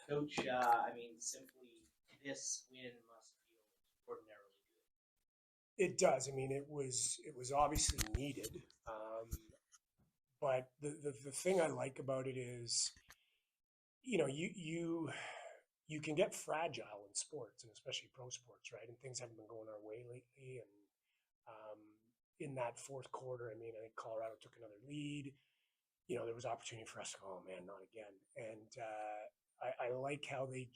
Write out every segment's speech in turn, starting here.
Coach, simply this win must feel extraordinarily good. It does. I mean, it was obviously needed, but the thing I like about it is, you can get fragile in sports, and especially pro sports, right? And things haven't been going our way lately. And um, in that fourth quarter, I mean, I think Colorado took another lead. There was opportunity for us to go, oh man, not again. And I like how they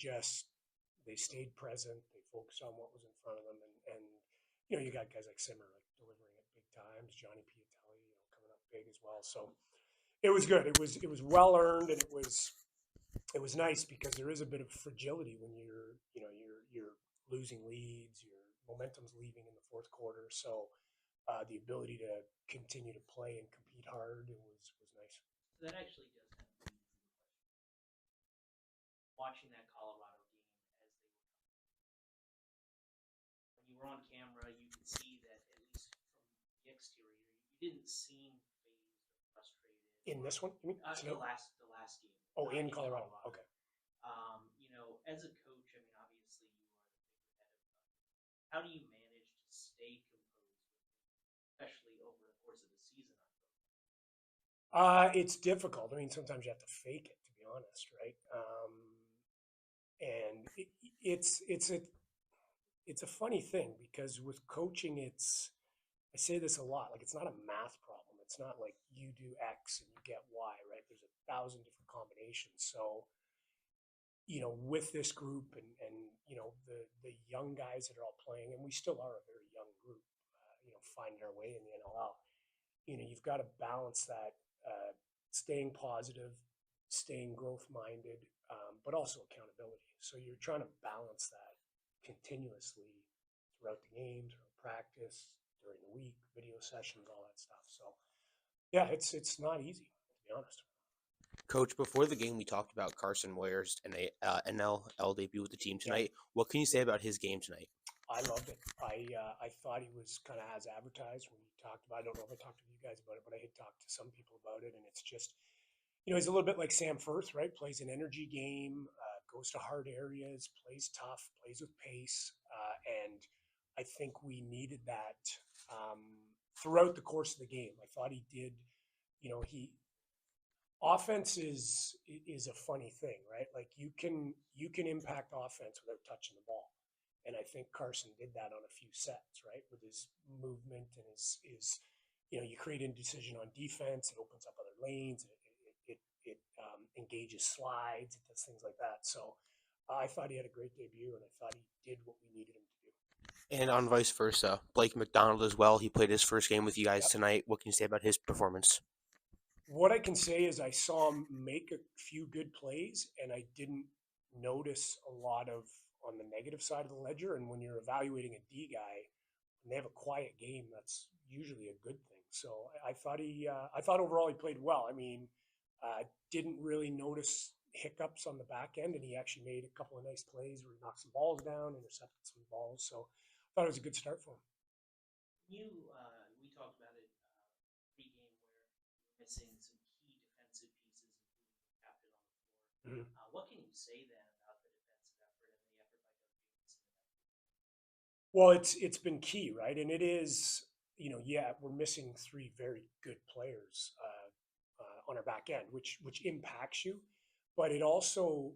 stayed present. They focused on what was in front of them, and you got guys like Simmer like delivering at big times, Johnny Piatelli, coming up big as well. So it was good. It was well earned, and it was nice because there is a bit of fragility when you're losing leads, your momentum's leaving in the fourth quarter. So the ability to continue to play and compete hard was nice. So that actually does kind of lead into the question. Watching that Colorado game as they were coming, when you were on camera, you could see that at least from the exterior, you didn't seem phased or frustrated. In this one, you mean? The last game. Oh, in Colorado. Okay. As a coach, obviously you are the figurehead of. How do you manage to stay composed, especially over the course of the season? It's difficult. I mean, sometimes you have to fake it, to be honest, right? And it's a funny thing because with coaching, I say this a lot. Like, it's not a math problem. It's not like you do X and you get Y, right? There's 1,000 different combinations. So, with this group and the young guys that are all playing, and we still are a very young group, finding our way in the NLL. You've got to balance that, staying positive, staying growth minded, but also accountability. So you're trying to balance that continuously throughout the game, throughout practice, during the week, video sessions, all that stuff. So yeah, it's not easy, to be honest. Coach, before the game, we talked about Carson Ware's NLL debut with the team Yeah, tonight. What can you say about his game tonight? I loved it. I thought he was kind of as advertised when we talked about. I don't know if I talked to you guys about it, but I had talked to some people about it, and it's just, he's a little bit like Sam Firth, right? Plays an energy game, goes to hard areas, plays tough, plays with pace, and I think we needed that um, throughout the course of the game. I thought he did. He offense is a funny thing, right? Like you can impact offense without touching the ball, and I think Carson did that on a few sets, right? With his movement and his you create indecision on defense. It opens up other lanes. It engages slides. It does things like that. So I thought he had a great debut, and I thought he did what we needed him to do. And on vice versa, Blake McDonald as well. He played his first game with you guys Yep. tonight. What can you say about his performance? What I can say is I saw him make a few good plays, and I didn't notice a lot of on the negative side of the ledger. And when you're evaluating a D guy, when they have a quiet game, that's usually a good thing. So I thought overall he played well. I mean, didn't really notice hiccups on the back end, and he actually made a couple of nice plays where he knocked some balls down, intercepted some balls. So I thought it was a good start for him. We talked about it pregame where you're missing some key defensive pieces, including the captain on the floor. Mm-hmm. What can you say then about the defensive effort and the effort by Doug Davidson? Well, it's been key, right? And it is, yeah, we're missing three very good players on our back end, which impacts you, but it also,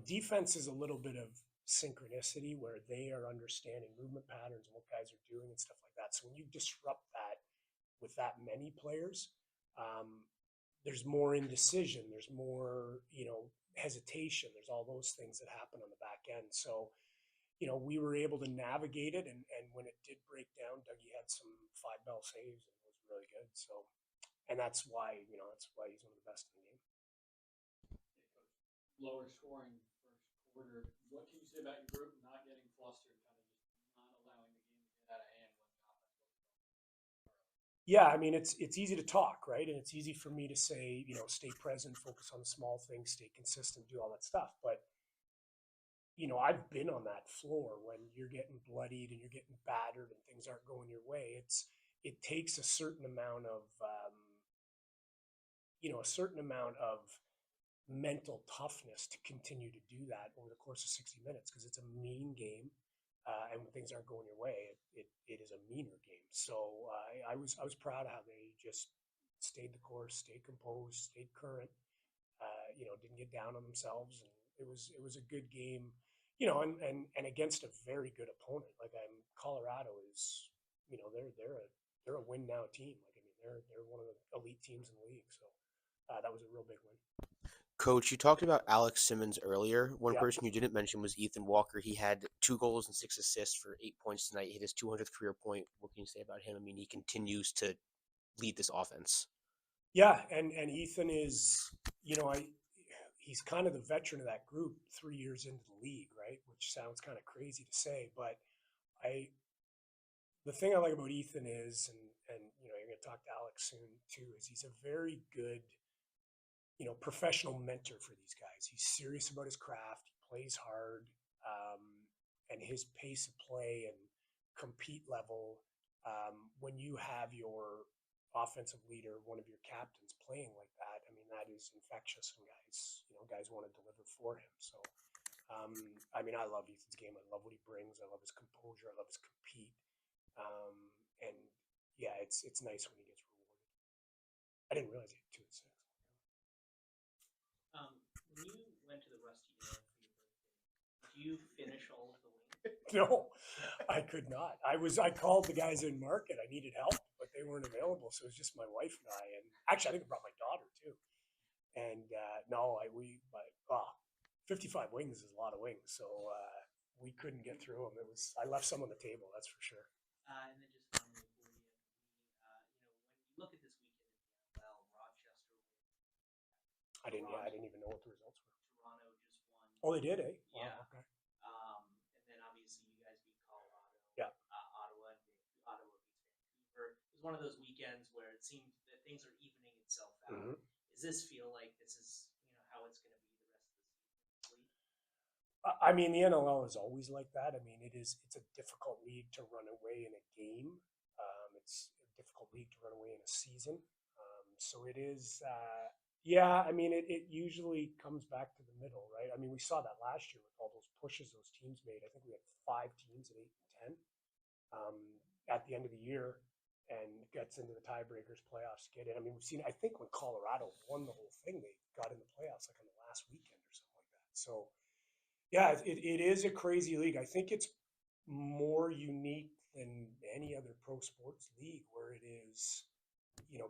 defense is a little bit of synchronicity where they are understanding movement patterns and what guys are doing and stuff like that. So when you disrupt that with that many players, there's more indecision, there's more, hesitation, there's all those things that happen on the back end. So we were able to navigate it, and when it did break down, Dougie had some 5 bell saves and was really good. So, and that's why he's one of the best in the game. Lower scoring first quarter. What can you say about your group not getting flustered, kind of just not allowing the game to get out of hand when the offense wasn't going? Yeah, I mean it's easy to talk, right? And it's easy for me to say, stay present, focus on the small things, stay consistent, do all that stuff. But I've been on that floor when you're getting bloodied and you're getting battered and things aren't going your way. It takes a certain amount of mental toughness to continue to do that over the course of 60 minutes because it's a mean game. And when things aren't going your way, it is a meaner game. So I was proud of how they just stayed the course, stayed composed, stayed current. Didn't get down on themselves, and it was a good game. And against a very good opponent. Like Colorado is, they're a win now team. Like they're one of the elite teams in the league. So that was a real big win. Coach, you talked about Alex Simmons earlier. One Yeah. person you didn't mention was Ethan Walker. He had 2 goals and 6 assists for 8 points tonight. He hit his 200th career point. What can you say about him? I mean, he continues to lead this offense. Yeah, and Ethan is, he's kind of the veteran of that group 3 years into the league, right? Which sounds kind of crazy to say, but the thing I like about Ethan is, and you're going to talk to Alex soon too, is he's a very good, professional mentor for these guys. He's serious about his craft. He plays hard, and his pace of play and compete level. When you have your offensive leader, one of your captains, playing like that, I mean, that is infectious, and guys want to deliver for him. So, I love Ethan's game. I love what he brings. I love his composure. I love his compete. And yeah, it's nice when he gets rewarded. I didn't realize he had 2 and 6. When you went to the Rusty Nail for your birthday, did you finish all of the wings? No, I could not. I called the guys in market. I needed help, but they weren't available. So it was just my wife and I. And actually, I think I brought my daughter too. And no, 55 wings is a lot of wings. So we couldn't get through them. I left some on the table. That's for sure. And then just finally for you, when you look at this weekend in the NFL, Rochester I didn't even know what the results were. Toronto just won. Oh, they did, eh? Yeah. Wow, okay. And then obviously you guys beat Colorado. Yeah. Ottawa beats Vancouver. It was one of those weekends where it seemed that things are evening itself out. Mm-hmm. Does this feel like this is how it's going to be the rest of the season? I mean, the NLL is always like that. I mean, it's a difficult league to run away in a game. It's a difficult league to run away in a season. So it is, yeah, I mean, it usually comes back to the middle, right? I mean, we saw that last year with all those pushes those teams made. I think we had 5 teams at 8 and 10 at the end of the year, and gets into the tiebreakers, playoffs get in. I mean, we've seen, I think when Colorado won the whole thing, they got in the playoffs like on the last weekend or something like that. So, yeah, it is a crazy league. I think it's more unique than any other pro sports league where it is,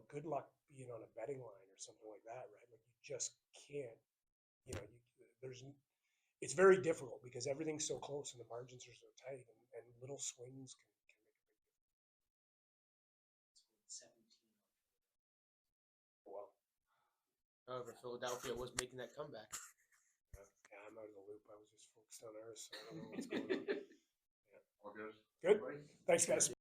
good luck being on a betting line or something like that, right? Like you just can't, it's very difficult because everything's so close and the margins are so tight, and little swings can make a big difference. 17. Well, However, Philadelphia was making that comeback. yeah, I'm out of the loop. I was just focused on ours, so I don't know what's going on. All good. Good. Thanks, guys.